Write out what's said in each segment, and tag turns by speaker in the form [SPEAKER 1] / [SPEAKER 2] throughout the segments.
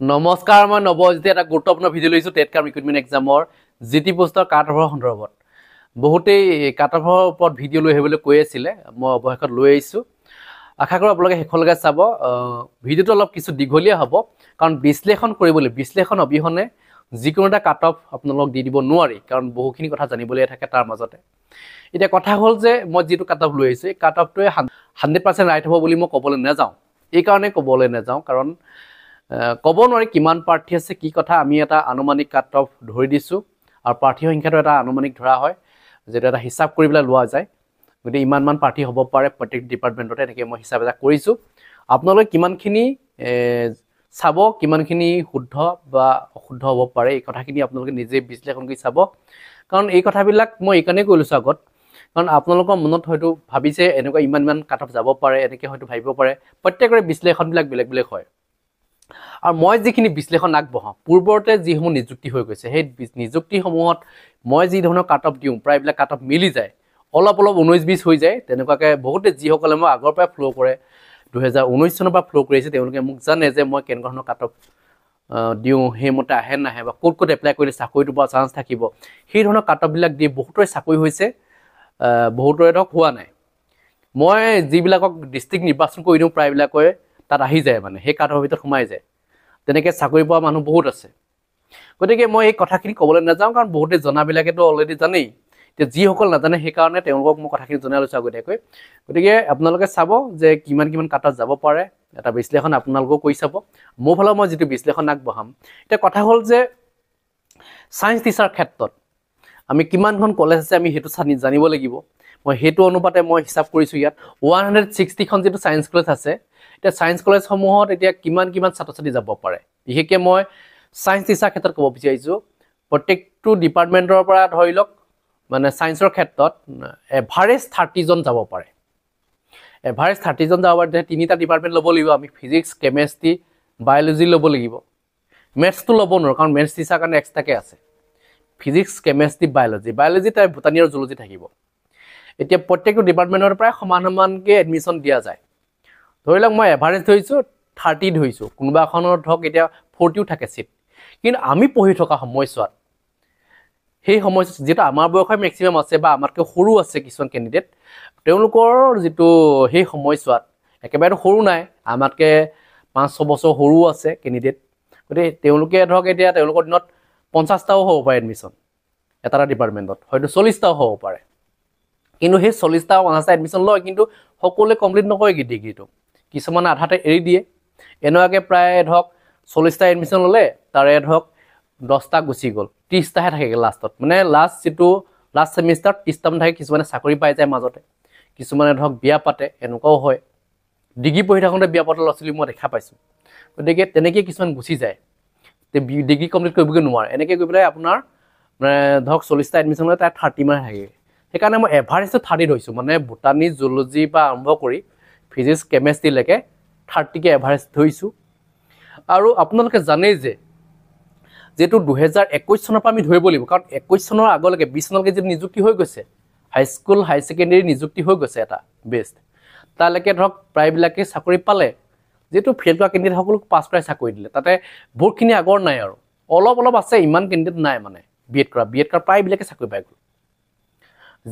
[SPEAKER 1] নমস্কাৰ মই নৱজ্যোতি এটা গুৰুত্বপূৰ্ণ ভিডিঅ' লৈছো টেট কাম ৰিক্ৰুটমেণ্ট এক্সামৰ জিটি পোষ্টৰ কাট অফৰ সন্দৰ্ভত বহুতেই কাট অফৰ ওপৰত ভিডিঅ' লৈ আহিবলৈ কৈ আছিলে মই অৱশেষত লৈ আহিছো আশা কৰোঁ আপোনালোকে শেষলৈকে চাব ভিডিঅ'টো অলপ কিছু দীঘলীয়া হ'ব কাৰণ বিশ্লেষণ অবিহনে যিকোনো এটা কাট অফ আপোনালোক দি দিব নোৱাৰি কাৰণ বহুখিনি কথা জানিবলৈ থাকে তাৰ মাজতে এতিয়া কথা হ'ল যে মই যিটো কাট অফ লৈ আহিছো এই কাট অফটোৱে 100% ৰাইট হ'ব বুলি মই ক'বলৈ নাযাওঁ এই কাৰণে ক'বলৈ নাযাওঁ কাৰণ ক'ব নোৱাৰি কিমান প্ৰাৰ্থী আছে কি কথা আমি এটা আনুমানিক কাট অফ ধৰি দিছো আৰু প্ৰাৰ্থী সংখ্যাটো এটা আনুমানিক ধৰা হয় যেটা এটা হিচাপ কৰি পেলাই লোৱা যায় গতি ইমান প্ৰাৰ্থী হ'ব পাৰে প্ৰত্যেক ডিপাৰ্টমেণ্টতে এনেকৈ মই হিচাপ এটা কৰিছো আপোনালোকে কিমানখিনি চাব কিমানখিনি শুদ্ধ বা অশুদ্ধ হ'ব পাৰে এই কথাখিনি আপোনালোকে নিজে বিশ্লেষণ কৰি চাব কাৰণ এই কথাবিলাক মই এই কাৰণে কৈ লৈছো আগত কাৰণ আপোনালোকৰ মনত হয়তো ভাবিছে এনেকুৱা ইমান কাট অফ যাব পাৰে এনেকৈ হয়তো ভাবিব পাৰে প্ৰত্যেকৰে বিশ্লেষণবিলাক বেলেগ হয় আৰু মই যিখিনি বিশ্লেষণ আগবঢ়াওঁ পূৰ্বতে যিসমূহ নিযুক্তি হৈ গৈছে সেই নিযুক্তিসমূহত মই যি ধৰণৰ কাট অফ দিওঁ প্ৰায়বিলাক কাট অফ মিলি যায় অলপ 19-20 হৈ যায় তেনেকুৱাকৈ বহুতে যিসকলে মই আগৰ পৰা ফ্ল' কৰে 2019 চনৰ পৰা ফ্ল' কৰিছে তেওঁলোকে মোক জানে যে মই কেনেকুৱা ধৰণৰ কাট অফ দিওঁ সেইমতে আহে নাহে বা ক'ত এপ্লাই কৰিলে চাকৰিটো পোৱাৰ চান্স থাকিব সেই ধৰণৰ কাট অফবিলাক দি বহুতৰে চাকৰি হৈছে বহুতৰে ধৰক হোৱা নাই মই যিবিলাকক ডিষ্ট্ৰিক্ট নিৰ্বাচন কৰি দিওঁ প্ৰায়বিলাকে তাত আহি যায় মানে সেই কাট অফৰ ভিতৰত সোমাই যায় তেনেকৈ চাকৰি পোৱা মানুহ বহুত আছে গতিকে মই এই কথাখিনি ক'বলৈ নাযাওঁ কাৰণ বহুতে জনাবিলাকেতো অলৰেডি জানেই যে যিসকল নাজানে সেইকাৰণে তেওঁলোকক মই কথাখিনি জনাই লৈছোঁ আগতীয়াকৈ গতিকে আপোনালোকে চাব যে কিমান কাট অফ যাব পাৰে এটা বিশ্লেষণ আপোনালোকেও কৰি চাব মোৰ ফালৰ মই যিটো বিশ্লেষণ আগবঢ়াম এতিয়া কথা হ'ল যে ছায়েন্স টিচাৰ ক্ষেত্ৰত আমি কিমানখন কলেজ আছে আমি সেইটো জানিব লাগিব মই সেইটো অনুপাতে মই হিচাপ কৰিছোঁ ইয়াত 160খন যিটো ছায়েন্স কলেজ আছে এতিয়া ছায়েন্স কলেজসমূহত এতিয়া কিমান ছাত্ৰ ছাত্ৰী যাব পাৰে বিশেষকৈ মই ছায়েন্স টিচাৰ ক্ষেত্ৰত ক'ব বিচাৰিছোঁ প্ৰত্যেকটো ডিপাৰ্টমেণ্টৰ পৰা ধৰি লওক মানে ছায়েন্সৰ ক্ষেত্ৰত এভাৰেজ 30 জন যাব পাৰে এভাৰেজ 30 জন যাব পাৰে তিনিটা ডিপাৰ্টমেণ্ট ল'ব লাগিব আমি ফিজিক্স কেমেষ্ট্ৰি বায়'লজি ল'ব লাগিব মেথছটো ল'ব নোৱাৰোঁ কাৰণ মেথছ টিচাৰ কাৰণে এক্সট্ৰাকৈ আছে ফিজিক্স কেমেষ্ট্ৰি বায়'লজি তাৰ ভূটানী আৰু জুলজি থাকিব এতিয়া প্ৰত্যেকটো ডিপাৰ্টমেণ্টৰ প্ৰায় সমানকৈ এডমিশ্যন দিয়া যায় ধৰি লওক মই এভাৰেজ ধৰিছোঁ 30 ধৰিছোঁ কোনোবা এখনত ধৰক এতিয়া 40ও থাকে চিট কিন্তু আমি পঢ়ি থকা সময়ছোৱাত সেই সময়ছোৱাত যিটো আমাৰ বয়সৰ মেক্সিমাম আছে বা আমাতকৈ সৰু আছে কিছুমান কেণ্ডিডেট তেওঁলোকৰ যিটো সেই সময়ছোৱাত একেবাৰেতো সৰু নাই আমাতকৈ 5-6 বছৰ সৰু আছে কেণ্ডিডেট গতিকে তেওঁলোকে ধৰক এতিয়া তেওঁলোকৰ দিনত 50টাও হ'ব পাৰে এডমিশ্যন এটা ডিপাৰ্টমেণ্টত হয়তো 40টাও হ'ব পাৰে কিন্তু সেই 40টা 50টা এডমিশ্যন লয় কিন্তু সকলোৱে কমপ্লিট নকৰে ডিগ্ৰীটো কিছুমানে আধাতে এৰি দিয়ে এনেকুৱাকৈ প্ৰায় ধৰক 40টা এডমিশ্যন ল'লে তাৰে ধৰক 10টা গুচি গ'ল 30টাহে থাকেগৈ লাষ্টত মানে লাষ্ট ছেমিষ্টাৰত 30টামান থাকে কিছুমানে চাকৰি পাই যায় মাজতে কিছুমানে ধৰক বিয়া পাতে এনেকুৱাও হয় ডিগ্ৰী পঢ়ি থাকোঁতে বিয়া পতা ল'ৰা ছোৱালী মই দেখা পাইছোঁ গতিকে তেনেকৈ কিছুমান গুচি যায় ডিগ্ৰী কমপ্লিট কৰিবগৈ নোৱাৰে এনেকৈ গৈ পেলাই আপোনাৰ মানে ধৰক 40টা এডমিশ্যন ল'লে তাত 30 মান থাকে সেইকাৰণে মই এভাৰেজটো 30 ধৰিছোঁ মানে বুটানী জুলজি পৰা আৰম্ভ কৰি ফিজিক্স কেমেষ্ট্ৰিলৈকে 30কৈ এভাৰেজ ধৰিছোঁ আৰু আপোনালোকে জানেই যে যেটো 2021 চনৰ পৰা আমি ধৰিব লাগিব কাৰণ 21 চনৰ আগলৈকে 20 চনলৈকে যিটো নিযুক্তি হৈ গৈছে হাইস্কুল হাই ছেকেণ্ডেৰী নিযুক্তি হৈ গৈছে এটা বেষ্ট তালৈকে ধৰক প্ৰায়বিলাকে চাকৰি পালে যেটো ফেল কৰা কেণ্ডিডেট সকলোক পাছ কৰাই চাকৰি দিলে তাতে বহুতখিনি আগৰ নাই আৰু অলপ আছে ইমান কেণ্ডিডেট নাই মানে বিএড কৰা প্ৰায়বিলাকে চাকৰি পাই গ'ল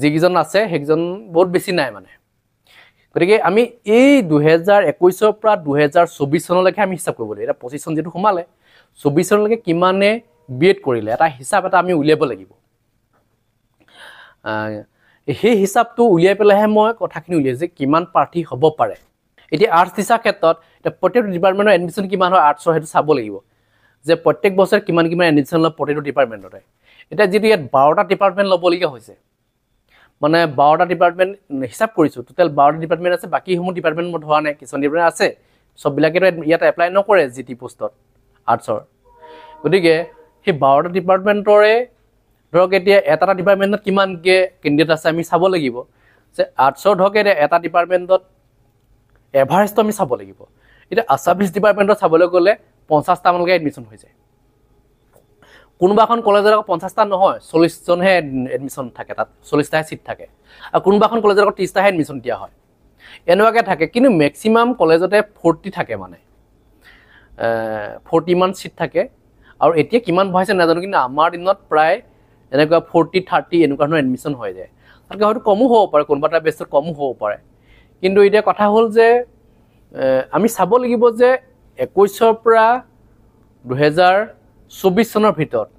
[SPEAKER 1] যিকেইজন আছে সেইজন বহুত বেছি নাই মানে গতিকে আমি এই 2021 পৰা 2024 চনলৈকে আমি হিচাপ কৰিব লাগিব এটা 25 চন যেটো সোমালে 24 চনলৈকে কিমানে বিএড কৰিলে এটা হিচাপ এটা আমি উলিয়াব লাগিব সেই হিচাপটো উলিয়াই পেলাইহে মই কথাখিনি উলিয়াই যে কিমান প্ৰাৰ্থী হ'ব পাৰে এতিয়া আৰ্টছ টিচাৰ ক্ষেত্ৰত এতিয়া প্ৰত্যেকটো ডিপাৰ্টমেণ্টৰ এডমিশ্যন কিমান হয় আৰ্টছৰ সেইটো চাব লাগিব যে প্ৰত্যেক বছৰ কিমান এডমিশ্যন লয় প্ৰতিটো ডিপাৰ্টমেণ্টতে এতিয়া যিটো ইয়াত 12টা ডিপাৰ্টমেণ্ট ল'বলগীয়া হৈছে মানে 12টা ডিপাৰ্টমেণ্ট হিচাপ কৰিছোঁ টোটেল 12টা ডিপাৰ্টমেণ্ট আছে বাকীসমূহ ডিপাৰ্টমেণ্ট মই ধৰা নাই কিছুমান ডিপাৰ্টমেণ্ট আছে চববিলাকেতো ইয়াত এপ্লাই নকৰে জিটি পোষ্টত আৰ্টছৰ গতিকে সেই 12টা ডিপাৰ্টমেণ্টৰে ধৰক এতিয়া এটা ডিপাৰ্টমেণ্টত কিমানকৈ কেণ্ডিডেট আছে আমি চাব লাগিব যে আৰ্টছৰ ধৰক এটা ডিপাৰ্টমেণ্টত এভাৰেজটো আমি চাব লাগিব এতিয়া আছামিজ ডিপাৰ্টমেণ্টত চাবলৈ গ'লে 50টামানলৈকে এডমিশ্যন হৈ যায় কোনোবা এখন কলেজত 50টা নহয় 40 জনহে এডমিশ্যন থাকে তাত 40টাহে চিট থাকে আৰু কোনোবা এখন কলেজত 30টাহে এডমিশ্যন দিয়া হয় এনেকুৱাকৈ থাকে কিন্তু মেক্সিমাম কলেজতে 40 থাকে মানে 40 মান সিট থাকে আৰু এতিয়া কিমান বহাইছে নাজানো কিন্তু আমাৰ দিনত প্ৰায় এনেকুৱা 40 30 এনেকুৱা ধৰণৰ এডমিশ্যন হৈ যায় তাতকৈ হয়তো কমো হ'ব পাৰে কোনোবা এটা বেষ্টত কমো হ'ব পাৰে কিন্তু এতিয়া কথা হ'ল যে আমি চাব লাগিব যে 21ৰ পৰা 2024 চনৰ ভিতৰত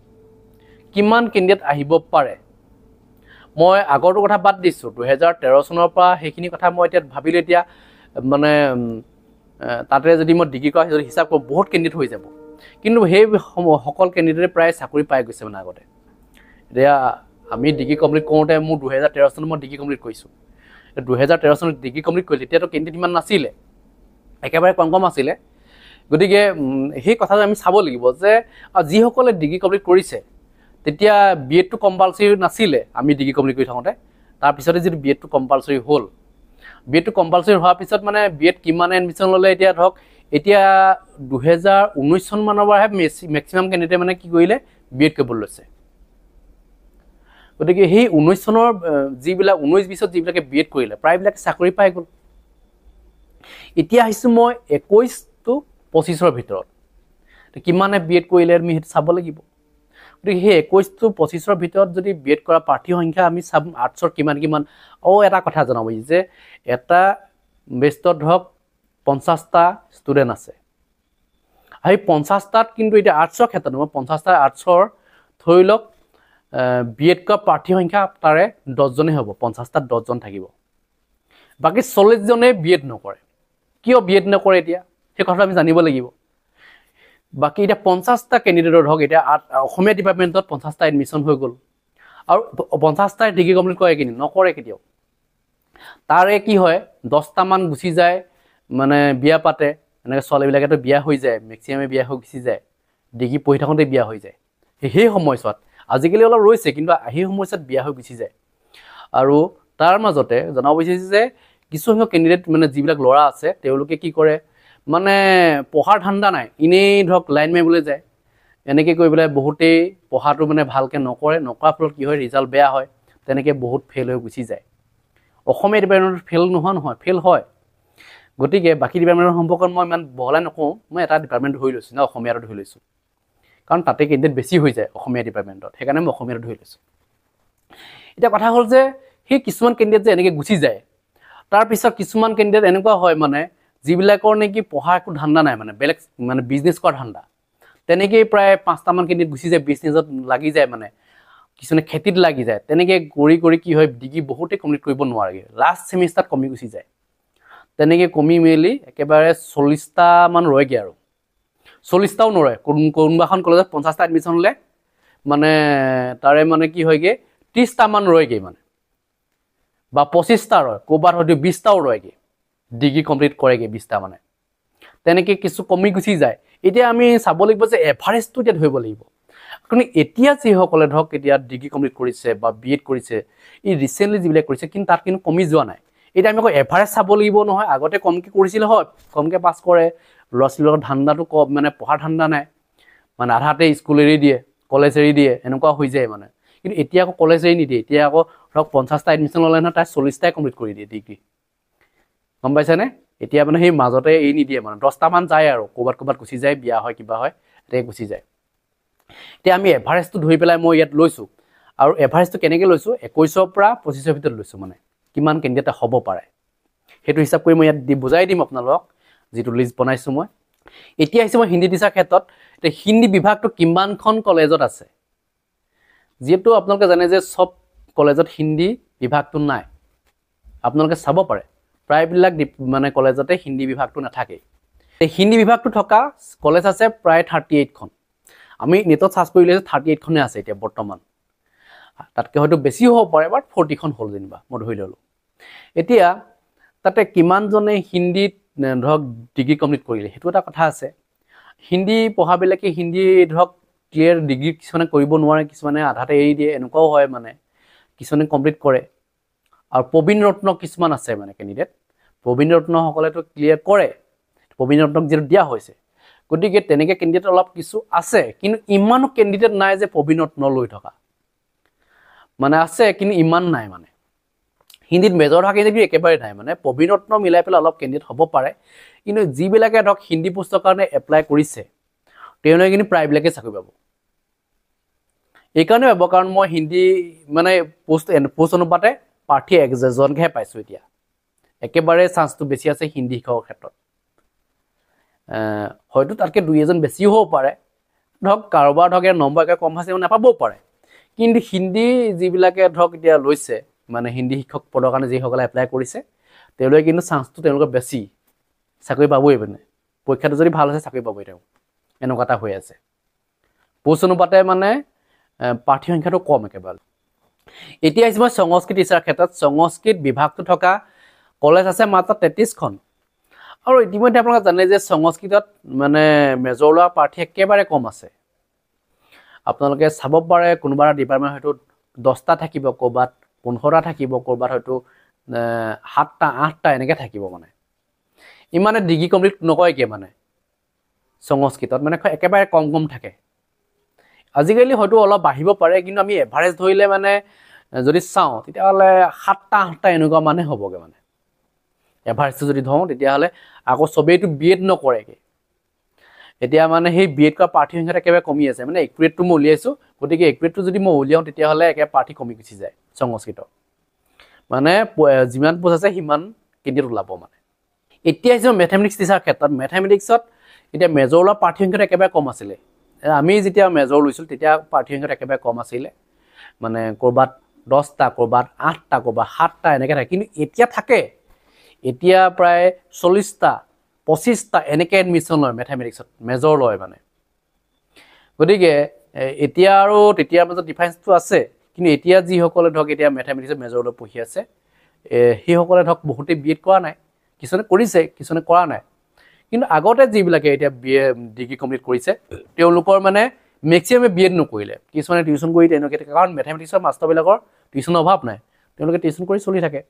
[SPEAKER 1] কিমান কেণ্ডিডেট আহিব পাৰে মই আগৰটো কথা বাদ দিছোঁ 2013 চনৰ পৰা সেইখিনি কথা মই এতিয়া ভাবিলোঁ এতিয়া মানে তাতে যদি মই ডিগ্ৰী কৰা যদি হিচাপ কৰোঁ বহুত কেণ্ডিডেট হৈ যাব কিন্তু সেই সকল কেণ্ডিডেটে প্ৰায় চাকৰি পাই গৈছে মানে আগতে এতিয়া আমি ডিগ্ৰী কমপ্লিট কৰোঁতে মোৰ 2013 চনত মই ডিগ্ৰী কমপ্লিট কৰিছোঁ 2013 চনত ডিগ্ৰী কমপ্লিট কৰিলোঁ তেতিয়াতো কেণ্ডিডেট ইমান নাছিলে একেবাৰে কম আছিলে গতিকে সেই কথাটো আমি চাব লাগিব যে যিসকলে ডিগ্ৰী কমপ্লিট কৰিছে তেতিয়া বি এডটো কম্পালচৰি নাছিলে আমি ডিগ্ৰী কমপ্লিট কৰি থাকোঁতে তাৰপিছতে যদি বি এডটো কম্পালচৰি হ'ল বি এডটো কম্পালচৰি হোৱাৰ পিছত মানে বি এড কিমান এডমিশ্যন ল'লে এতিয়া ধৰক এতিয়া 2019 চন মানৰ পৰাহে মেক্সিমাম কেণ্ডিডেটে মানে কি কৰিলে বি এড কৰিবলৈ লৈছে গতিকে সেই 19 চনৰ যিবিলাক 19-20ত যিবিলাকে বি এড কৰিলে প্ৰায়বিলাকে চাকৰি পাই গ'ল এতিয়া আহিছোঁ মই 21 to 25ৰ ভিতৰত কিমানে বি এড কৰিলে আমি সেইটো চাব লাগিব গতিকে সেই 21 to 25ৰ ভিতৰত যদি বি এড কৰা প্ৰাৰ্থীৰ সংখ্যা আমি চাম আৰ্টছৰ কিমান এটা কথা জনাব যে এটা বেষ্টত ধৰক 50টা ষ্টুডেণ্ট আছে সেই 50টাত কিন্তু এতিয়া আৰ্টছৰ ক্ষেত্ৰত মই 50টা আৰ্টছৰ ধৰি লওক বি এড কৰা প্ৰাৰ্থীৰ সংখ্যা তাৰে 10জনেই হ'ব 50টাত 10জন থাকিব বাকী 40জনে বি এড নকৰে কিয় বি এড নকৰে এতিয়া সেই কথাটো আমি জানিব লাগিব বাকী এতিয়া 50টা কেণ্ডিডেটৰ ধৰক এতিয়া অসমীয়া ডিপাৰ্টমেণ্টত 50টা এডমিশ্যন হৈ গ'ল আৰু 50টাই ডিগ্ৰী কমপ্লিট কৰে কিনি নকৰে কেতিয়াও তাৰে কি হয় 10টামান গুচি যায় মানে বিয়া পাতে এনেকৈ ছোৱালীবিলাকেতো বিয়া হৈ যায় মেক্সিমামে বিয়া হৈ গুচি যায় ডিগ্ৰী পঢ়ি থাকোঁতে বিয়া হৈ যায় সেই সময়ছোৱাত আজিকালি অলপ ৰৈছে কিন্তু সেই সময়ছোৱাত বিয়া হৈ গুচি যায় আৰু তাৰ মাজতে জনাব বিচাৰিছে যে কিছুসংখ্যক কেণ্ডিডেট মানে যিবিলাক ল'ৰা আছে তেওঁলোকে কি কৰে মানে পঢ়াৰ ধান্দা নাই এনেই ধৰক লাইন মাৰিবলৈ যায় এনেকৈ কৰি পেলাই বহুতেই পঢ়াটো মানে ভালকৈ নকৰাৰ ফলত কি হয় ৰিজাল্ট বেয়া হয় তেনেকৈ বহুত ফেইল হৈ গুচি যায় অসমীয়া ডিপাৰ্টমেণ্টত ফেইল নহয় ফেইল হয় গতিকে বাকী ডিপাৰ্টমেণ্টৰ সম্পৰ্কত মই ইমান বহলাই নকওঁ মই এটা ডিপাৰ্টমেণ্ট ধৰি লৈছোঁ অসমীয়াটো ধৰি লৈছোঁ কাৰণ তাতে কেণ্ডিডেট বেছি হৈ যায় অসমীয়া ডিপাৰ্টমেণ্টত সেইকাৰণে মই অসমীয়াটো ধৰি লৈছোঁ এতিয়া কথা হ'ল যে সেই কিছুমান কেণ্ডিডেট যে এনেকৈ গুচি যায় তাৰপিছত কিছুমান কেণ্ডিডেট এনেকুৱা হয় মানে যিবিলাকৰ নেকি পঢ়া একো ধান্দা নাই মানে বেলেগ মানে বিজনেছ কৰা ধান্দা তেনেকেই প্ৰায় 5টামান কেণ্ডিডেট গুচি যায় বিজনেছত লাগি যায় মানে কিছুমানে খেতিত লাগি যায় তেনেকৈ কৰি কি হয় ডিগ্ৰী বহুতেই কমপ্লিট কৰিব নোৱাৰেগৈ লাষ্ট ছেমিষ্টাৰত কমি গুচি যায় তেনেকৈ কমি মেলি একেবাৰে 40টামান ৰয়গৈ আৰু 40টাও নৰয় কোনোবাখন কলেজত 50টা এডমিশ্যন হ'লে মানে তাৰে মানে কি হয়গৈ 30টামান ৰয়গৈ মানে বা 25টা ৰয় ক'ৰবাত হয়তো 20টাও ৰয়গৈ ডিগ্ৰী কমপ্লিট কৰেগৈ 20টা মানে তেনেকৈ কিছু কমি গুচি যায় এতিয়া আমি চাব লাগিব যে এভাৰেজটো এতিয়া ধৰিব লাগিব কিন্তু এতিয়া যিসকলে ধৰক এতিয়া ডিগ্ৰী কমপ্লিট কৰিছে বা বি এড কৰিছে এই ৰিচেণ্টলি যিবিলাক কৰিছে কিন্তু তাত কিন্তু কমি যোৱা নাই এতিয়া আমি আকৌ এভাৰেজ চাব লাগিব নহয় আগতে কমকৈ কৰিছিলে হয় কমকৈ পাছ কৰে ল'ৰা ছোৱালীৰ ধান্দাটো কম মানে পঢ়াৰ ধান্দা নাই মানে আধাতে স্কুল এৰি দিয়ে কলেজ এৰি দিয়ে এনেকুৱা হৈ যায় মানে কিন্তু এতিয়া আকৌ কলেজ এৰি নিদিয়ে এতিয়া আকৌ ধৰক 50টা এডমিশ্যন ল'লে নহয় তাই 40টাই কমপ্লিট কৰি দিয়ে ডিগ্ৰী গম পাইছেনে এতিয়া মানে সেই মাজতে এৰি নিদিয়ে মানে 10টামান যায় আৰু ক'ৰবাত গুচি যায় বিয়া হয় কিবা হয় তেনেকৈ গুচি যায় এতিয়া আমি এভাৰেজটো ধৰি পেলাই মই ইয়াত লৈছোঁ আৰু এভাৰেজটো কেনেকৈ লৈছোঁ 21ৰ পৰা 25ৰ ভিতৰত লৈছোঁ মানে কিমান কেণ্ডিডেট হ'ব পাৰে সেইটো হিচাপ কৰি মই ইয়াত বুজাই দিম আপোনালোকক যিটো লিষ্ট বনাইছোঁ মই এতিয়া আহিছোঁ মই হিন্দী টিচাৰ ক্ষেত্ৰত এতিয়া হিন্দী বিভাগটো কিমানখন কলেজত আছে যিহেতু আপোনালোকে জানে যে সব কলেজত হিন্দী বিভাগটো নাই আপোনালোকে চাব পাৰে প্ৰায়বিলাক মানে কলেজতে হিন্দী বিভাগটো নাথাকে হিন্দী বিভাগটো থকা কলেজ আছে প্ৰায় 38খন আমি নেটত চাৰ্চ কৰিলে 38খনে আছে এতিয়া বৰ্তমান তাতকৈ হয়তো বেছি হ'ব পাৰে বাট 40খন হ'ল যেনিবা মই ধৰি ল'লোঁ এতিয়া তাতে কিমানজনে হিন্দীত ধৰক ডিগ্ৰী কমপ্লিট কৰিলে সেইটো এটা কথা আছে হিন্দী পঢ়াবিলাকে হিন্দী ধৰক ক্লিয়াৰ ডিগ্ৰী কিছুমানে কৰিব নোৱাৰে কিছুমানে আধাতে এৰি দিয়ে এনেকুৱাও হয় মানে কিছুমানে কমপ্লিট কৰে আৰু প্ৰবীণ ৰত্ন কিছুমান আছে মানে কেণ্ডিডেট প্ৰবীণ ৰত্নসকলেতো ক্লিয়াৰ কৰে প্ৰবীণ ৰত্নক যিটো দিয়া হৈছে গতিকে তেনেকৈ কেণ্ডিডেট অলপ কিছু আছে কিন্তু ইমানো কেণ্ডিডেট নাই যে প্ৰবীণ ৰত্ন লৈ থকা মানে আছে কিন্তু ইমান নাই মানে হিন্দীত মেজৰ থকা কেণ্ডিডেট একেবাৰে নাই মানে প্ৰবীণ ৰত্ন মিলাই পেলাই অলপ কেণ্ডিডেট হ'ব পাৰে কিন্তু যিবিলাকে ধৰক হিন্দী পোষ্টৰ কাৰণে এপ্লাই কৰিছে তেওঁলোকে কিন্তু প্ৰায়বিলাকে চাকৰি পাব এইকাৰণে পাব কাৰণ মই হিন্দী মানে পোষ্ট অনুপাতে প্ৰাৰ্থী এজনকহে পাইছোঁ এতিয়া একেবাৰে চান্সটো বেছি আছে হিন্দী শিক্ষকৰ ক্ষেত্ৰত হয়তো তাতকৈ দুই এজন বেছিও হ'ব পাৰে ধৰক কাৰোবাৰ ধৰক নম্বৰ একে কম আছে নাপাবও পাৰে কিন্তু হিন্দী যিবিলাকে ধৰক এতিয়া লৈছে মানে হিন্দী শিক্ষক পদৰ কাৰণে যিসকলে এপ্লাই কৰিছে তেওঁলোকে কিন্তু চান্সটো তেওঁলোকৰ বেছি চাকৰি পাবই মানে পৰীক্ষাটো যদি ভাল আছে চাকৰি পাবই তেওঁ এনেকুৱা এটা হৈ আছে পোষ্ট অনুপাতে মানে প্ৰাৰ্থী সংখ্যাটো কম একেবাৰে এতিয়া আহিছে মই সংস্কৃত টিচাৰ ক্ষেত্ৰত সংস্কৃত বিভাগটো থকা কলেজ আছে মাত্ৰ 33খন আৰু ইতিমধ্যে আপোনালোকে জানে যে সংস্কৃতত মানে মেজৰ লোৱা প্ৰাৰ্থী একেবাৰে কম আছে আপোনালোকে চাব পাৰে কোনোবা ডিপাৰ্টমেণ্ট হয়তো 10টা থাকিব ক'ৰবাত 15টা থাকিব ক'ৰবাত হয়তো 7টা 8টা এনেকৈ থাকিব মানে ইমানে ডিগ্ৰী কমপ্লিট নকৰেগৈ মানে সংস্কৃতত মানে একেবাৰে কম কম থাকে আজিকালি হয়তো অলপ বাঢ়িব পাৰে কিন্তু আমি এভাৰেজ ধৰিলে মানে যদি চাওঁ তেতিয়াহ'লে 7টা 8টা এনেকুৱা মানে হ'বগৈ মানে এভাৰেজটো যদি ধৰোঁ তেতিয়াহ'লে আকৌ চবেইটো বি এড নকৰেগৈ এতিয়া মানে সেই বি এড কৰা প্ৰাৰ্থী সংখ্যাটো একেবাৰে কমি আছে মানে একুৰেটটো মই উলিয়াইছোঁ গতিকে একুৰেটটো যদি মই উলিয়াওঁ তেতিয়াহ'লে একেবাৰে প্ৰাৰ্থী কমি গুচি যায় সংস্কৃত মানে যিমান পোষ্ট আছে সিমান কেন্দ্ৰত ওলাব মানে এতিয়া আহিছোঁ মেথমেটিক্স টিচাৰ ক্ষেত্ৰত মেথমেটিক্সত এতিয়া মেজৰ লোৱা প্ৰাৰ্থী সংখ্যাটো একেবাৰে কম আছিলে আমি যেতিয়া মেজৰ লৈছিলোঁ তেতিয়া প্ৰাৰ্থী সংখ্যাটো একেবাৰে কম আছিলে মানে ক'ৰবাত 10টা ক'ৰবাত 8টা ক'ৰবাত 7টা এনেকৈ থাকে কিন্তু এতিয়া থাকে এতিয়া প্ৰায় 40টা 25টা এনেকৈ এডমিশ্যন লয় মেথমেটিক্সত মেজৰ লয় মানে গতিকে এতিয়া আৰু তেতিয়াৰ মাজত ডিফাৰেঞ্চটো আছে কিন্তু এতিয়া যিসকলে ধৰক এতিয়া মেথমেটিক্সত মেজৰ লৈ পঢ়ি আছে সেইসকলে ধৰক বহুতেই বি এড কৰা নাই কিছুমানে কৰিছে কিছুমানে কৰা নাই কিন্তু আগতে যিবিলাকে এতিয়া বি এ ডিগ্ৰী কমপ্লিট কৰিছে তেওঁলোকৰ মানে মেক্সিমামে বি এড নকৰিলে কিছুমানে টিউশ্যন কৰি তেনেকৈ থাকে কাৰণ মেথমেটিক্সৰ মাষ্টৰবিলাকৰ টিউশ্যনৰ অভাৱ নাই তেওঁলোকে টিউশ্যন কৰি চলি থাকে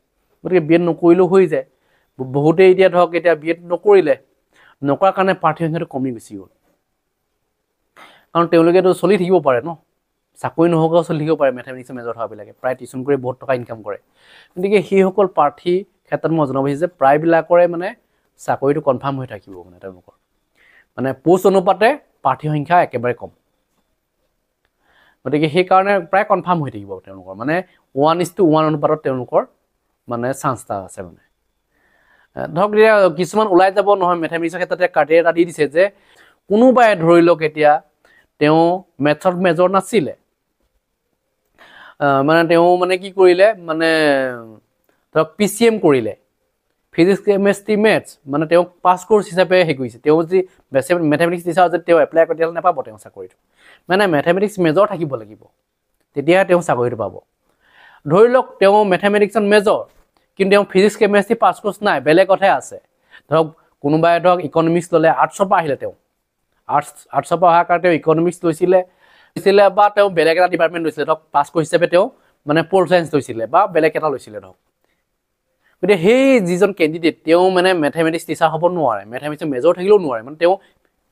[SPEAKER 1] গতিকে বি এড নকৰিলেও হৈ যায় বহুতেই এতিয়া ধৰক এতিয়া বি এড নকৰিলে নকৰাৰ কাৰণে প্ৰাৰ্থী সংখ্যাটো কমি গুচি গ'ল কাৰণ তেওঁলোকেতো চলি থাকিব পাৰে ন চাকৰি নোহোৱাকৈ চলি থাকিব পাৰে মেথমেটিক্সৰ মেজৰ হোৱাবিলাকে প্ৰায় টিউশ্যন কৰি বহুত টকা ইনকাম কৰে গতিকে সেইসকল প্ৰাৰ্থী ক্ষেত্ৰত মই জনাব বিচাৰিছোঁ যে প্ৰায়বিলাকৰে মানে চাকৰিটো কনফাৰ্ম হৈ থাকিব মানে তেওঁলোকৰ মানে পোষ্ট অনুপাতে প্ৰাৰ্থী সংখ্যা একেবাৰে কম গতিকে সেইকাৰণে প্ৰায় কনফাৰ্ম হৈ থাকিব তেওঁলোকৰ মানে 1:1 অনুপাতত তেওঁলোকৰ মানে চান্স এটা আছে মানে ধৰক এতিয়া কিছুমান ওলাই যাব নহয় মেথমেটিক্সৰ ক্ষেত্ৰতে ক্ৰাইটেৰিয়া এটা দি দিছে যে কোনোবাই ধৰি লওক এতিয়া তেওঁ মেথছত মেজৰ নাছিলে মানে তেওঁ মানে কি কৰিলে মানে ধৰক PCM কৰিলে ফিজিক্স কেমেষ্ট্ৰি মেথছ মানে তেওঁ পাছ কোৰ্চ হিচাপে হেৰি কৰিছে তেওঁ যদি মেথমেটিক্স টিচাৰ যদি তেওঁ এপ্লাই কৰে তেতিয়াহ'লে নাপাব তেওঁ চাকৰিটো মানে মেথমেটিক্স মেজৰ থাকিব লাগিব তেতিয়াহে তেওঁ চাকৰিটো পাব ধৰি লওক তেওঁ মেথমেটিক্সত মেজৰ কিন্তু তেওঁ ফিজিক্স কেমেষ্ট্ৰি পাছ কোৰ্চ নাই বেলেগ কথাই আছে ধৰক কোনোবাই ধৰক ইকনমিক্স ল'লে আৰ্টছৰ পৰা আহিলে তেওঁ আৰ্টছৰ পৰা অহাৰ কাৰণে তেওঁ ইকনমিক্স লৈছিলে বা তেওঁ বেলেগ এটা ডিপাৰ্টমেণ্ট লৈছিলে ধৰক পাছ কোৰ্চ হিচাপে তেওঁ মানে পল চায়েন্স লৈছিলে বা বেলেগ এটা লৈছিলে ধৰক গতিকে সেই যিজন কেণ্ডিডেট তেওঁ মানে মেথমেটিক্স টিচাৰ হ'ব নোৱাৰে মেথমেটিক্সৰ মেজৰ থাকিলেও নোৱাৰে মানে তেওঁ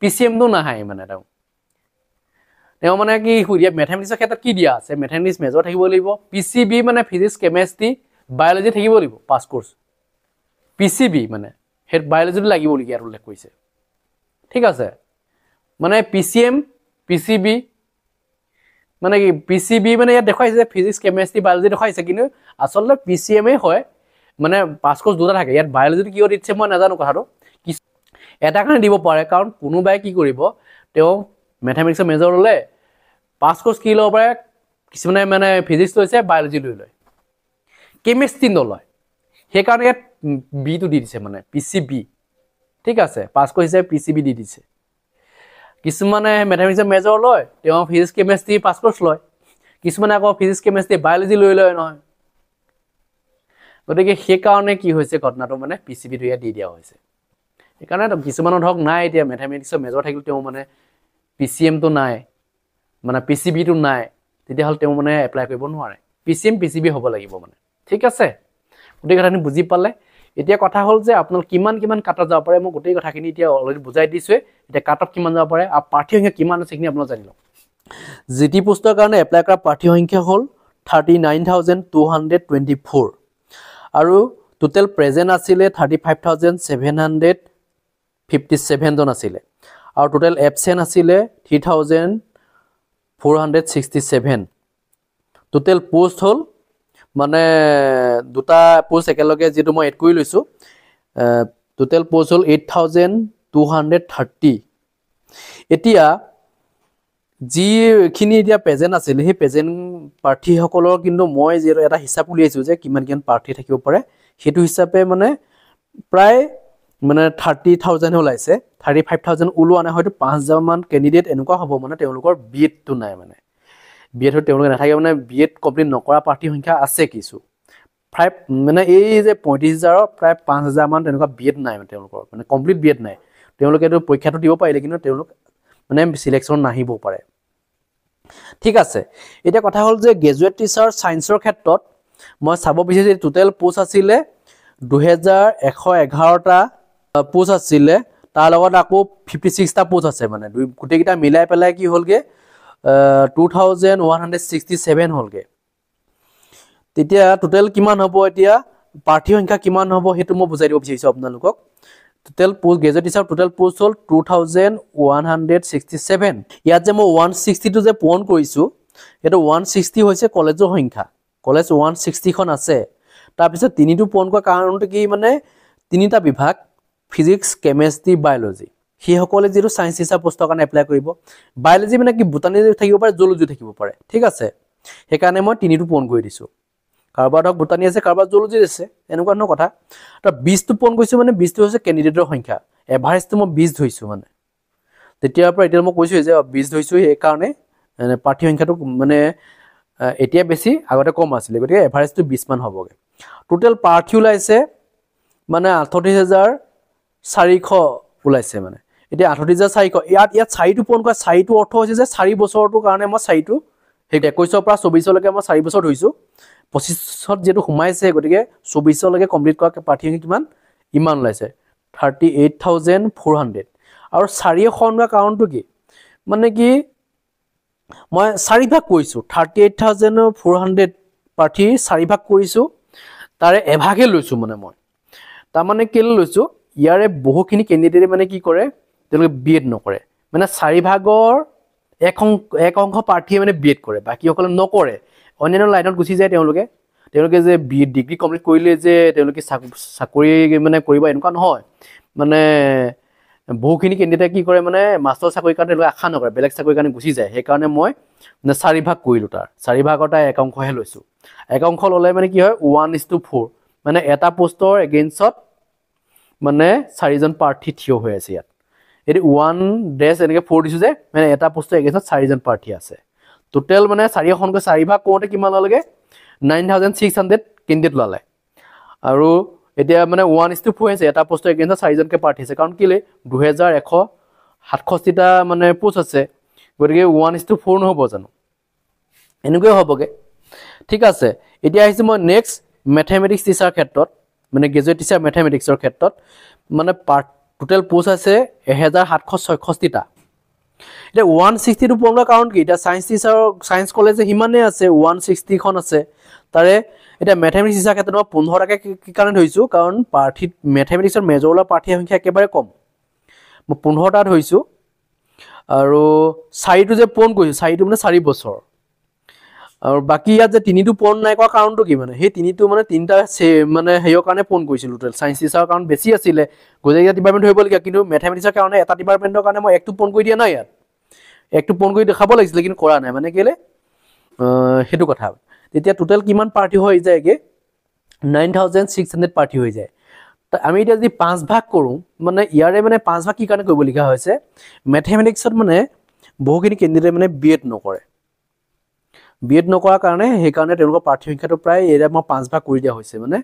[SPEAKER 1] PCMটো নাহে মানে তেওঁ মানে কি মেথমেটিক্সৰ ক্ষেত্ৰত কি দিয়া আছে মেথমেটিক্স মেজৰ থাকিব লাগিব PCB মানে ফিজিক্স কেমেষ্ট্ৰি বায়'লজি থাকিব লাগিব পাছ কোৰ্চ PCB মানে সেই বায়'লজিটো লাগিবলগীয়া ইয়াত উল্লেখ কৰিছে ঠিক আছে মানে PCM PCB মানে কি PCB মানে ইয়াত দেখুৱাইছে যে ফিজিক্স কেমেষ্ট্ৰি বায়'লজি দেখুৱাইছে কিন্তু আচলতে PCMএই হয় মানে পাছ কোৰ্চ দুটা থাকে ইয়াত বায়'লজিটো কিয় দিছে মই নাজানো কথাটো এটা কাৰণে দিব পাৰে কাৰণ কোনোবাই কি কৰিব তেওঁ মেথমেটিক্সৰ মেজৰ ল'লে পাছ কোৰ্চ কি ল'ব পাৰে কিছুমানে মানে ফিজিক্স লৈছে বায়'লজি লৈ লয় কেমেষ্ট্ৰি নলয় সেইকাৰণে ইয়াত বিটো দি দিছে মানে PCB ঠিক আছে পাছ কোৰ্চ হিচাপে PCB দি দিছে কিছুমানে মেথমেটিক্সৰ মেজৰ লয় তেওঁ ফিজিক্স কেমেষ্ট্ৰি পাছ কোৰ্চ লয় কিছুমানে আকৌ ফিজিক্স কেমেষ্ট্ৰি বায়'লজি লৈ লয় নহয় গতিকে সেইকাৰণে কি হৈছে ঘটনাটো মানে PCBটো ইয়াত দি দিয়া হৈছে সেইকাৰণে কিছুমানৰ ধৰক নাই এতিয়া মেথমেটিক্সৰ মেজৰ থাকিলেও তেওঁ মানে PCMটো নাই মানে PCBটো নাই তেতিয়াহ'লে তেওঁ মানে এপ্লাই কৰিব নোৱাৰে PCM PCB হ'ব লাগিব মানে ঠিক আছে গোটেই কথাখিনি বুজি পালে এতিয়া কথা হ'ল যে আপোনালোক কিমান কাটত যাব পাৰে মই গোটেই কথাখিনি এতিয়া অলৰেডি বুজাই দিছোঁৱে এতিয়া কাটত কিমান যাব পাৰে আৰু প্ৰাৰ্থী সংখ্যা কিমান আছে সেইখিনি আপোনালোক জানি লওক GT পোষ্টৰ কাৰণে এপ্লাই কৰা প্ৰাৰ্থী সংখ্যা হ'ল 39,224 আৰু টোটেল প্ৰেজেণ্ট আছিলে 35,700 57 জন আছিলে আৰু টোটেল এবসেন্ট আছিলে 3467 টোটেল পোষ্ট হল মানে দুটা পোষ্ট একেলগে যেটো মই এড কৰি লৈছো টোটেল পোষ্ট হল 8230 এতিয়া যিখিনি এতিয়া প্ৰেজেন্ট আছিল সেই প্ৰেজেন্ট প্ৰাৰ্থী সকলৰ কিন্তু মই যে এটা হিচাপ উলিয়াইছো যে কিমান কিমান প্ৰাৰ্থী থাকিব পাৰে হেতু হিচাপে মানে প্ৰায় মানে 30000 ওলাইছে 35000 ওলোৱা নাই হয়তো 5000 মান ক্যান্ডিডেট এনেকুৱা হ'ব মানে তেওঁলোকৰ বিএড টো নাই মানে বিএড হয় তেওঁলোকে নাথাকে মানে বিএড কমপ্লিট নকৰা প্ৰাৰ্থী সংখ্যা আছে কিছু প্ৰায় মানে এই যে 35000 প্ৰায় 5000 মান তেনেকুৱা বিএড নাই মানে তেওঁলোকৰ মানে কমপ্লিট বিএড নাই তেওঁলোকে তো পৰীক্ষাটো দিব পাৰিলে কিন্তু তেওঁলোক মানে সিলেকশন নাহিব পাৰে ঠিক আছে এটা কথা হল যে গ্ৰেজুৱেট টিচাৰ সায়েন্সৰ ক্ষেত্ৰত মই চাব বিচাৰিছো টোটেল পোষ্ট আছিলে 2111টা পোষ্ট আছিলে তাৰ লগত আকৌ 56 টা পোষ্ট আছে মানে গুটেই কিটা মিলাই পেলাই কি হলগে 2167 হলগে তেতিয়া টোটেল কিমান হ'ব এতিয়া প্ৰাৰ্থী সংখ্যা কিমান হ'ব হেতু মই বুজাই দিব বিচাৰিছো আপোনালোকক total post graduate teacher total post হল 2167 ইয়াত যে মই 160 টো যে পূৰণ কৰিছো এটা 160 হৈছে কলেজৰ সংখ্যা কলেজ 160 খন আছে তাৰ পিছত তিনিটো পূৰণ কৰা কাৰণটো কি মানে তিনিটা বিভাগ ফিজিক্স কেমিষ্ট্ৰি বায়োলজি হি সকলে যেটো সায়েন্স টিচাৰ পোষ্টৰ কাৰণে এপ্লাই কৰিব বায়োলজি মানে কি বুটানি থাকিব পাৰে জুলজি থাকিব পাৰে ঠিক আছে হেকাৰণে মই তিনিটো পূৰণ কৰি দিছো কাৰবাৰ ধক বুটানি আছে কাৰবাৰ জুলজি আছে এনেকুৱা ন কথা তো 20 টো পূৰণ কৰিছো মানে 20 টো হৈছে ক্যান্ডিডেটৰ সংখ্যা এভাৰেজটো মই 20 ধৰিছো মানে তেতিয়াৰ পৰা এতিয়া মই কৈছো যে 20 ধৰিছো এই কাৰণে মানে প্ৰাৰ্থী সংখ্যাটো মানে এতিয়া বেছি আগতে কম আছিল গতিকে এভাৰেজটো 20 মান হ'বগে টোটেল প্ৰাৰ্থী ওলাইছে মানে 38400 ওলাইছে মানে এতিয়া 38400 ইয়াত 4 টো পূৰণ কৰা 4 টো অৰ্থ হৈছে যে 4 বছৰটো কাৰণে মই 4 টো হে 21 পৰা 24 লৈকে মই 4 বছৰ ধৰিছো 25ত যেটো সোমাইছে গতিকে 24 লৈকে কমপ্লিট কৰা প্ৰাৰ্থী কিমান ইমান ওলাইছে 38400 আৰু 4 খন কাৰণটো কি মানে কি মই 4 ভাগ কৰিছো 38400 প্ৰাৰ্থী 4 ভাগ কৰিছো তাৰে এভাগে লৈছো মানে মই তাৰ মানে কেলে লৈছো ইয়াৰে বহুখিনি ক্যান্ডিডেট মানে কি কৰে তেওঁলোকে বিএড নকৰে মানে 4 ভাগৰ এক অংশ প্ৰাৰ্থী মানে বিএড কৰে বাকি সকলে নকৰে অন্যান্য লাইনত গুছি যায় তেওঁলোকে যে বিএড ডিগ্ৰী কমপ্লিট কৰিলে যে তেওঁলোকে চাকৰি মানে কৰিব এনেকুৱা নহয় মানে বহুখিনি ক্যান্ডিডেট কি কৰে মানে মাস্টাৰ চাকৰি কাৰণে তেওঁলোকে আশা নকৰে বেলেগ চাকৰি কাৰণে গুছি যায় সেই কাৰণে মই মানে 4 ভাগ কৰিলো তাৰ 4 ভাগটা এক অংশহে লৈছো এক অংশ ললে মানে কি হয় 1:4 মানে এটা পোষ্টৰ এগেইনষ্টত মানে 4 জন প্ৰাৰ্থী থিয় হৈ আছে ইয়াত এটি 1 ডেশ এনেকে 4 দিছো যে মানে এটা পোষ্টৰ এগেইনষ্টত 4 জন প্ৰাৰ্থী আছে টোটেল মানে 4 খনকৈ 4 ভাগ কৰোতে কিমান লাগে 9600 ক্যান্ডিডেট লালে আৰু এতিয়া মানে 1:4 আছে এটা পোষ্টৰ এগেইনষ্টত 4 জনকে প্ৰাৰ্থী আছে কাৰণ কিলে 2167 টা মানে পোষ্ট আছে গতিকে 1:4 নহব জানো এনেকৈ হ'বগে ঠিক আছে এতিয়া আহিছে মই নেক্সট ম্যাথমেটিক্স টিচাৰ ক্ষেত্ৰত মানে গ্ৰেজুৱেট টিচাৰ ম্যাথমেটিক্সৰ ক্ষেত্ৰত মানে টোটেল পোষ্ট আছে 1766 টা এটা 160 টো পূৰণ কাৰণ কি এটা সায়েন্স টিচাৰ সায়েন্স কলেজে হিমানে আছে 160 খন আছে তাৰে এটা ম্যাথমেটিক্স টিচাৰ ক্ষেত্ৰত 15 টাকে কি কাৰণে ধৰিছো কাৰণ প্ৰাৰ্থী ম্যাথমেটিক্সৰ মেজৰলা প্ৰাৰ্থীৰ সংখ্যা একেবাৰে কম মই 15 টা ধৰিছো আৰু 4 টো যে পূৰণ কৰিছো 4 টো মানে 4 বছৰ আৰু বাকি ইয়াত যে তিনিটো পূৰণ নাই কৰা কাৰণটো কি মানে সেই তিনিটো মানে তিনটা মানে হেয়ৰ কাৰণে পূৰণ কৰিছিল টোটেল সায়েন্স টিচাৰৰ কাৰণ বেছি আছিল গোটেইটা ডিপাৰ্টমেন্ট হৈ গ'ল কিন্তু ম্যাথমেটিক্সৰ কাৰণে এটা ডিপাৰ্টমেন্টৰ কাৰণে মই একটো পূৰণ কৰি দিয়া নাই ইয়াত একটো পূৰণ কৰি দেখাব লাগিছিল কিন্তু কৰা নাই মানে কেলে হেতু কথা তেতিয়া টোটেল কিমান প্ৰাৰ্থী হৈ যায়গে 9600 প্ৰাৰ্থী হৈ যায় আমি এতিয়া যদি 5 ভাগ কৰো মানে ইয়াৰে মানে 5 ভাগ কি কাৰণে কৰিব লিখা হৈছে ম্যাথমেটিক্সত মানে বহুখিনি ক্যান্ডিডেট মানে বিএড নকৰে বিএড নকৰা কাৰণে সেই কাৰণে তেওঁলোকৰ প্ৰাৰ্থী সংখ্যাটো প্ৰায় এৰা মই 5 ভাগ কৰি দিয়া হৈছে মানে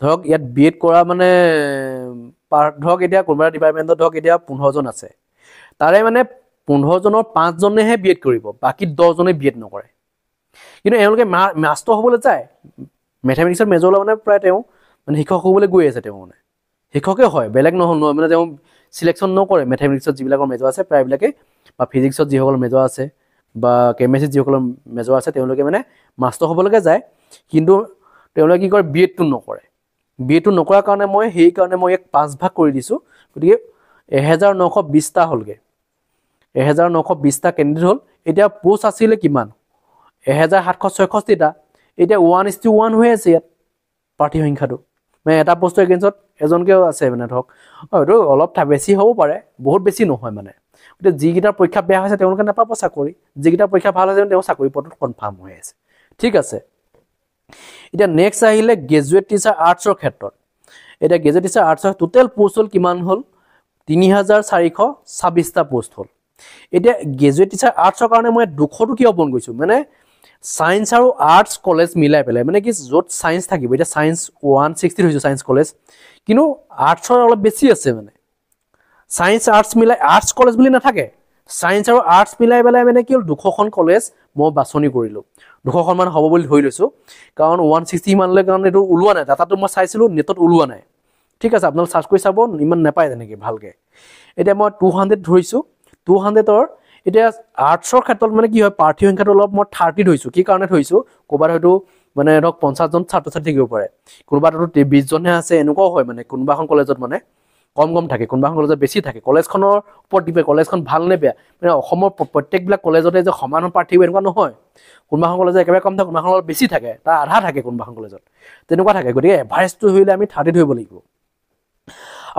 [SPEAKER 1] ধৰক ইয়াত বিএড কৰা মানে ধৰক এতিয়া কোনবা ডিপাৰ্টমেন্টত ধৰক এতিয়া 15 জন আছে তাৰে মানে 15 জনৰ 5 জনেহে বিএড কৰিব বাকি 10 জনে বিএড নকৰে কিন্তু এওঁলোকে মাস্টাৰ হ'বলৈ যায় ম্যাথমেটিক্সৰ মেজৰ মানে প্ৰায় তেওঁ মানে শিক্ষক হ'বলৈ গৈ আছে তেওঁ মানে শিক্ষকে হয় বেলেগ নহয় মানে তেওঁ সিলেকশন নকৰে ম্যাথমেটিক্সত যিবিলাকৰ মেজৰ আছে প্ৰায়বিলাকে বা ফিজিক্সত যিসকলৰ মেজৰ আছে বা কেমিষ্ট্ৰিত যিসকলৰ মেজৰ আছে তেওঁলোকে মানে মাস্টাৰ হ'বলৈকে যায় কিন্তু তেওঁলোকে কি কৰে বিএড টো নকৰে বিএড টো নকৰাৰ কাৰণে মই সেই কাৰণে মই এক 5 ভাগ কৰি দিছো গতিকে 1920টা হ'লগে 1920টা কেণ্ডিডেট হ'ল এতিয়া পোষ্ট আছিলে কিমান 1766টা এতিয়া 1:1 হৈ আছে ইয়াত পাৰ্টি সংখ্যাটো মানে এটা পোষ্টৰ এগেইনষ্টত এজনকেও আছে মানে ধৰক হয়তো অলপ বেছি হ'ব পাৰে বহুত বেছি নহয় মানে এতিয়া যিকেইটাৰ পৰীক্ষা বেয়া হৈছে তেওঁলোকে নাপাব চাকৰি যিকেইটাৰ পৰীক্ষা ভাল হৈছে তেওঁ চাকৰি পোৱাটো কনফাৰ্ম হৈ আছে ঠিক আছে এতিয়া নেক্সট আহিলে গ্ৰেজুৱেট টিচাৰ আৰ্টছৰ ক্ষেত্ৰত এটা গ্ৰেজুৱেট টিচাৰ আৰ্টছৰ টোটেল পোষ্ট হ'ল কিমান হ'ল 3426টা পোষ্ট হ'ল এতিয়া গ্ৰেজুৱেট টিচাৰ আৰ্টছৰ কাৰণে মই 200টো কিয় ওপন কৰিছোঁ মানে সায়েন্স আৰু আৰ্টছ কলেজ মিলাই পেলাই মানে কি য'ত সায়েন্স থাকিব এতিয়া সায়েন্স 160 হৈছে সায়েন্স কলেজ কিন্তু আৰ্টছৰ অলপ বেছি আছে মানে সায়েন্স আৰ্টছ মিলাই আৰ্টছ কলেজ বুলি নাথাকে সায়েন্স আৰু আৰ্টছ মিলাই পেলাই মানে কি 200খন কলেজ মই বাছনি কৰিলোঁ 200খন মান হ'ব বুলি ধৰি লৈছোঁ কাৰণ 160 মানলৈ কাৰণ এইটো ওলোৱা নাই ডাটাটো মই চাইছিলোঁ নেটত ওলোৱা নাই ঠিক আছে আপোনালোকে চাৰ্চ কৰি চাব ইমান নাপায় তেনেকৈ ভালকৈ এতিয়া মই 200 ধৰিছোঁ 200ৰ এতিয়া আৰ্টছৰ ক্ষেত্ৰত মানে কি হয় প্ৰাৰ্থী সংখ্যাটো অলপ মই 30 ধৰিছোঁ কি কাৰণে ধৰিছোঁ ক'ৰবাত হয়তো মানে ধৰক 50জন ছাত্ৰ ছাত্ৰী থাকিব পাৰে কোনোবাটো 20জনহে আছে এনেকুৱাও হয় মানে কোনোবাখন কলেজত মানে কম থাকে কোনোবাখন কলেজত বেছি থাকে কলেজখনৰ ওপৰত ডিপেণ্ড কলেজখন ভাল নে বেয়া মানে অসমৰ প্ৰত্যেকবিলাক কলেজতে যে সমান প্ৰাৰ্থী এনেকুৱা নহয় কোনোবাখন কলেজত একেবাৰে কম থাকে কোনোবাখন কলেজত বেছি থাকে তাৰ আধা থাকে কোনোবাখন কলেজত তেনেকুৱা থাকে গতিকে এভাৰেজটো ধৰিলে আমি 30 ধৰিব লাগিব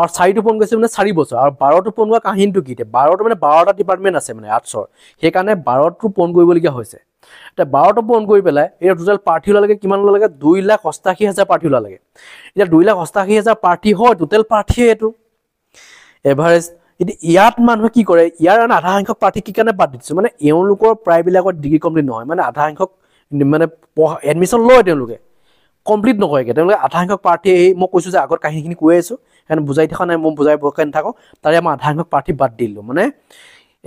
[SPEAKER 1] আৰু 4টো পোন গৈছে মানে 4 বছৰ আৰু 12টো পোন হোৱা কাহিনীটো কি এতিয়া 12টো মানে 12টা ডিপাৰ্টমেণ্ট আছে মানে আৰ্টছৰ সেইকাৰণে 12টো পোন কৰিবলগীয়া হৈছে এতিয়া 12টো পোন কৰি পেলাই এতিয়া টোটেল প্ৰাৰ্থী ওলালেগে কিমান ওলালেগে 2,88,000 প্ৰাৰ্থী ওলালেগে এতিয়া 2,88,000 প্ৰাৰ্থী হয় টোটেল প্ৰাৰ্থীয়ে এইটো এভাৰেজ এতিয়া ইয়াত মানুহে কি কৰে ইয়াৰ আধা সংখ্যক প্ৰাৰ্থী কি কাৰণে বাদ দিছে মানে এওঁলোকৰ প্ৰায়বিলাকৰ ডিগ্ৰী কমপ্লিট নহয় মানে আধা সংখ্যক মানে এডমিশ্যন লয় তেওঁলোকে কমপ্লিট নকৰেগৈ তেওঁলোকে আধা সংখ্যক প্ৰাৰ্থী মই কৈছোঁ যে আগত কাহিনীখিনি কৈ আছোঁ সেইকাৰণে বুজাই থকা নাই মই বুজাই বকাই নাথাকোঁ তাৰে মই আধা সংখ্যক প্ৰাৰ্থী বাদ দিলোঁ মানে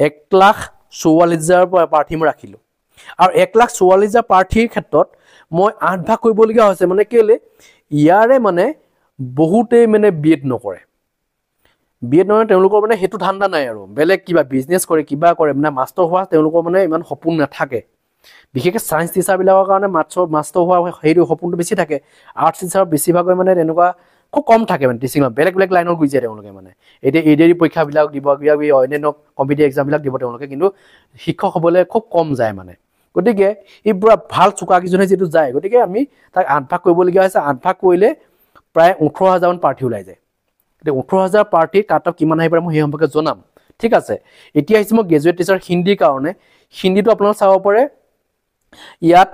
[SPEAKER 1] 1,44,000 প্ৰাৰ্থী মই ৰাখিলোঁ আৰু 1,44,000 প্ৰাৰ্থীৰ ক্ষেত্ৰত মই 8 ভাগ কৰিবলগীয়া হৈছে মানে কেলৈ ইয়াৰে মানে বহুতেই মানে BEd নকৰে BEd নহয় তেওঁলোকৰ মানে সেইটো ধান্দা নাই আৰু বেলেগ কিবা বিজনেছ কৰে কিবা কৰে মানে মাষ্টৰ হোৱা তেওঁলোকৰ মানে ইমান সপোন নাথাকে বিশেষকৈ ছায়েন্স টিচাৰবিলাকৰ কাৰণে মাষ্টৰ হোৱা সেইটো সপোনটো বেছি থাকে আৰ্টছ টিচাৰ বেছিভাগৰ মানে তেনেকুৱা খুব কম থাকে মানে টিচিং বেলেগ লাইনত গুচি যায় তেওঁলোকে মানে এতিয়া ADR পৰীক্ষাবিলাক দিব কিবা অন্যান্য কম্পিটিটিভ এক্সামবিলাক দিব তেওঁলোকে কিন্তু শিক্ষক হ'বলৈ খুব কম যায় মানে গতিকে এই পুৰা ভাল চোকাকেইজনে যিটো যায় গতিকে আমি তাক 8 ভাগ কৰিবলগীয়া হৈছে 8 ভাগ কৰিলে প্ৰায় 18,000 মান প্ৰাৰ্থী ওলাই যায় এতিয়া 18,000 প্ৰাৰ্থী কাট অফ কিমান আহিব পাৰে মই সেই সম্পৰ্কে জনাম ঠিক আছে এতিয়া আহিছোঁ মই গ্ৰেজুৱেট টিচাৰ হিন্দীৰ কাৰণে হিন্দীটো আপোনালোকে চাব পাৰে ইয়াত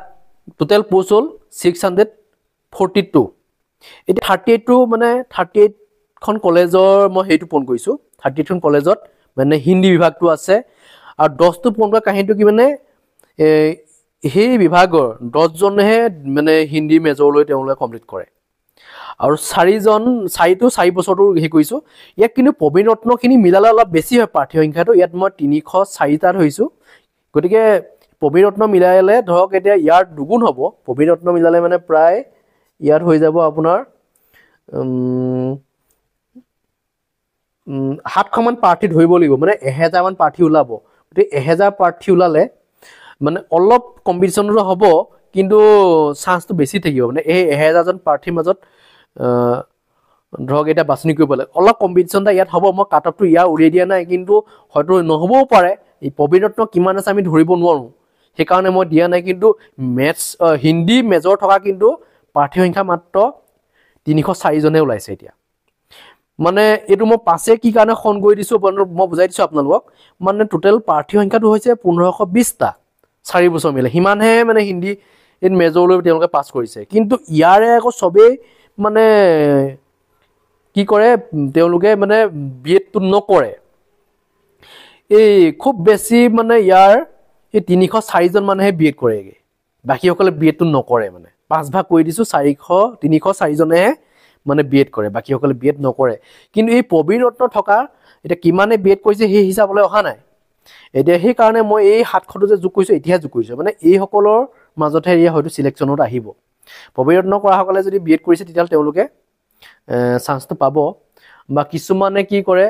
[SPEAKER 1] টোটেল পোষ্ট হ'ল 642 এতিয়া 38টো মানে 38খন কলেজৰ মই সেইটো পোন কৰিছোঁ 38খন কলেজত মানে হিন্দী বিভাগটো আছে আৰু 10টো পোন কৰা কাহিনীটো কি মানে সেই বিভাগৰ 10জনেহে মানে হিন্দী মেজৰলৈ তেওঁলোকে কমপ্লিট কৰে আৰু 4 বছৰটো হেৰি কৰিছোঁ ইয়াত কিন্তু প্ৰবীণ ৰত্নখিনি মিলালে অলপ বেছি হয় প্ৰাৰ্থী সংখ্যাটো ইয়াত মই 304টা ধৰিছোঁ গতিকে প্ৰবীণ ৰত্ন মিলালে ধৰক এতিয়া ইয়াৰ দুগুণ হ'ব প্ৰবীণ ৰত্ন মিলালে মানে প্ৰায় ইয়াত হৈ যাব আপোনাৰ 700 মান প্ৰাৰ্থী ধৰিব লাগিব মানে 1000 মান প্ৰাৰ্থী ওলাব গতিকে 1000 প্ৰাৰ্থী ওলালে মানে অলপ কম্পিটিশ্যনটো হ'ব কিন্তু চান্সটো বেছি থাকিব মানে এই 1000জন প্ৰাৰ্থীৰ মাজত ধৰক এটা বাছনি কৰিব লাগে অলপ কম্পিটিশ্যন এটা ইয়াত হ'ব মই কাট অফটো ইয়াৰ উলিয়াই দিয়া নাই কিন্তু হয়তো নহ'বও পাৰে এই প্ৰবীণ ৰত্ন কিমান আছে আমি ধৰিব নোৱাৰোঁ সেইকাৰণে মই দিয়া নাই কিন্তু হিন্দী মেজৰ থকা কিন্তু প্ৰাৰ্থী সংখ্যা মাত্ৰ 304জনে ওলাইছে এতিয়া মানে এইটো মই পাছে কি কাৰণে খন কৰি দিছোঁ মই বুজাই দিছোঁ আপোনালোকক মানে টোটেল প্ৰাৰ্থী সংখ্যাটো হৈছে 1520টা 4 বছৰ মিলে সিমানহে মানে হিন্দী মেজৰলৈ তেওঁলোকে পাছ কৰিছে কিন্তু ইয়াৰে আকৌ চবেই মানে কি কৰে তেওঁলোকে মানে BEdটো নকৰে এই খুব বেছি মানে ইয়াৰ এই 304জন মানুহে BEd কৰেগৈ বাকীসকলে BEdটো নকৰে মানে 5 ভাগ কৰি দিছোঁ 304জনেহে মানে BEd কৰে বাকীসকলে BEd নকৰে কিন্তু এই প্ৰবীণ ৰত্ন থকা এতিয়া কিমানে BEd কৰিছে সেই হিচাপলৈ অহা নাই এতিয়া সেইকাৰণে মই এই 700টো যে যোগ কৰিছোঁ এতিয়া যোগ কৰিছোঁ মানে এইসকলৰ মাজতহে এয়া হয়তো চিলেকশ্যনত আহিব প্ৰবীণ ৰত্ন কৰাসকলে যদি BEd কৰিছে তেতিয়াহ'লে তেওঁলোকে চান্সটো পাব বা কিছুমানে কি কৰে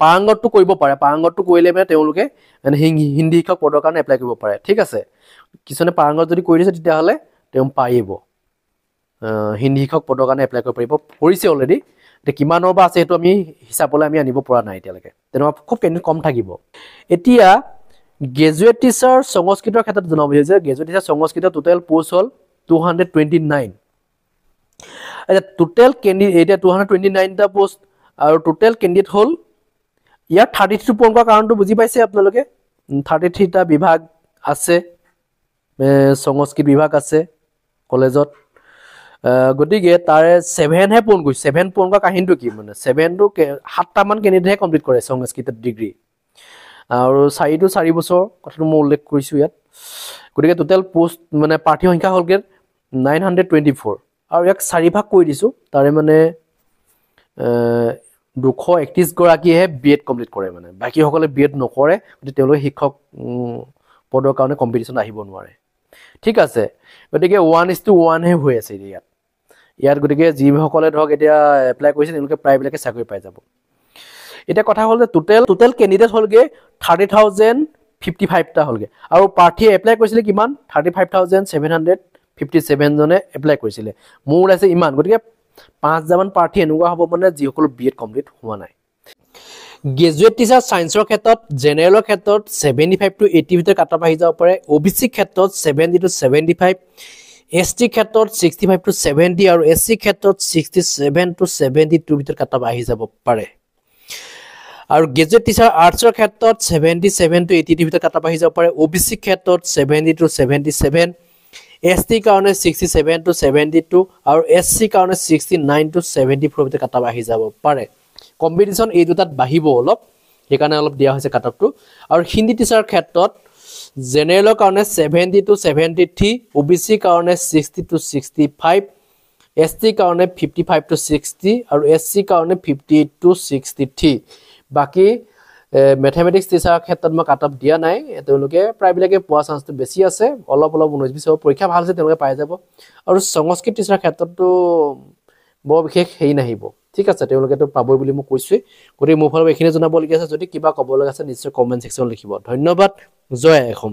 [SPEAKER 1] পাৰাংগতটো কৰিব পাৰে পাৰাংগতটো কৰিলে মানে তেওঁলোকে মানে হিন্দী শিক্ষক পদৰ কাৰণে এপ্লাই কৰিব পাৰে ঠিক আছে কিছুমানে পাৰাংগত যদি কৰি দিছে তেতিয়াহ'লে তেওঁ পাৰিব হিন্দী শিক্ষক পদৰ কাৰণে এপ্লাই কৰিব পাৰিব কৰিছে অলৰেডি এতিয়া কিমানৰ বা আছে সেইটো আমি হিচাপলৈ আমি আনিব পৰা নাই এতিয়ালৈকে তেনেকুৱা খুব কেণ্ডিডেট কম থাকিব এতিয়া গ্ৰেজুৱেট টিচাৰ সংস্কৃতৰ ক্ষেত্ৰত জনাব বিচাৰিছে গ্ৰেজুৱেট টিচাৰ সংস্কৃতৰ টোটেল পোষ্ট হ'ল 229 এতিয়া টোটেল কেণ্ডিডেট এতিয়া 229 টা পোষ্ট আৰু টোটেল কেণ্ডিডেট হ'ল ইয়াৰ 33 পূৰণ কৰা কাৰণটো বুজি পাইছে আপোনালোকে 33 টা বিভাগ আছে সংস্কৃত বিভাগ আছে কলেজত গতিকে তাৰে 7 হে পূৰণ কৰিছে 7 পূৰণ কৰা কাহিনীটো কি মানে 7 টো 7টা মান কেণ্ডিডেটহে কমপ্লিট কৰে সংস্কৃতত ডিগ্ৰী আৰু 4 টো 4 বছৰ কথাটো মই উল্লেখ কৰিছোঁ ইয়াত গতিকে টোটেল পোষ্ট মানে প্ৰাৰ্থী সংখ্যা হ'লগে 924 আৰু ইয়াক 4 ভাগ কৰি দিছোঁ তাৰে মানে 231 গৰাকীহে বিএড কমপ্লিট কৰে মানে বাকীসকলে বিএড নকৰে গতিকে তেওঁলোকে শিক্ষক পদৰ কাৰণে কম্পিটিশ্যন আহিব নোৱাৰে ঠিক আছে গতিকে 1:1 হে হৈ আছে ইয়াত গতিকে যিসকলে ধৰক এতিয়া এপ্লাই কৰিছে তেওঁলোকে প্ৰায়বিলাকে চাকৰি পাই যাব এটা কথা হ'ল যে টোটেল কেণ্ডিডেট হ'লগে 30,055 টা হ'লগে আৰু প্ৰাৰ্থী এপ্লাই কৰিছিলে কিমান 35,757 জনে এপ্লাই কৰিছিলে মোৰ ওলাইছে ইমান গতিকে 5,000 মান প্ৰাৰ্থী এনেকুৱা হ'ব মানে যিসকল বিএড কমপ্লিট হোৱা নাই গ্ৰেজুৱেট টিচাৰ সায়েন্সৰ ক্ষেত্ৰত জেনেৰেলৰ ক্ষেত্ৰত 75 to 80 ভিতৰত কাটঅফ আহি যাব পাৰে ওবিসি ক্ষেত্ৰত 70 to 75 এসটি ক্ষেত্ৰত 65 to 70 আৰু এসসি ক্ষেত্ৰত 67 to 72 ভিতৰত কাটঅফ আহি যাব পাৰে আৰু গ্ৰেজুৱেট টিচাৰ আৰ্টছৰ ক্ষেত্ৰত 77 to 80 ভিতৰত কাটঅফ আহি যাব পাৰে ওবিসি ক্ষেত্ৰত 70 to 77 এসটি কাৰণে 67 to 72 আৰু এসসি কাৰণে 69 to 74 ভিতৰত কাটঅফ আহি যাব পাৰে কম্পিটিশন এই দুটাত বাহিব অলপ সেইকাৰণে অলপ দিয়া হৈছে কাটঅফটো আৰু হিন্দী টিচাৰ ক্ষেত্ৰত জেনেৰেলৰ কাৰণে 70 to 73 ওবিসি কাৰণে 60 to 65 এসটি কাৰণে 55 to 60 আৰু এসসি কাৰণে 58 to 63 বাকি ম্যাথমেটিক্স টিচাৰ ক্ষেত্ৰত মই কাটঅফ দিয়া নাই তেওঁলোকে প্ৰায়বিলাকে পোৱা চান্সটো বেছি আছে অলপ 19-20 পৰীক্ষা ভাল আছে তেওঁলোকে পাই যাব আৰু সংস্কৃত টিচাৰ ক্ষেত্ৰতো বৰ বিশেষ হেই নাহিব ঠিক আছে তেওঁলোকে তো পাবই বুলি মই কৈছো গতিকে মোৰ ফালৰ এখিনি জনাব লগা আছে যদি কিবা ক'ব লগা আছে নিশ্চয় কমেন্ট সেকশন লিখিব ধন্যবাদ জয় অসম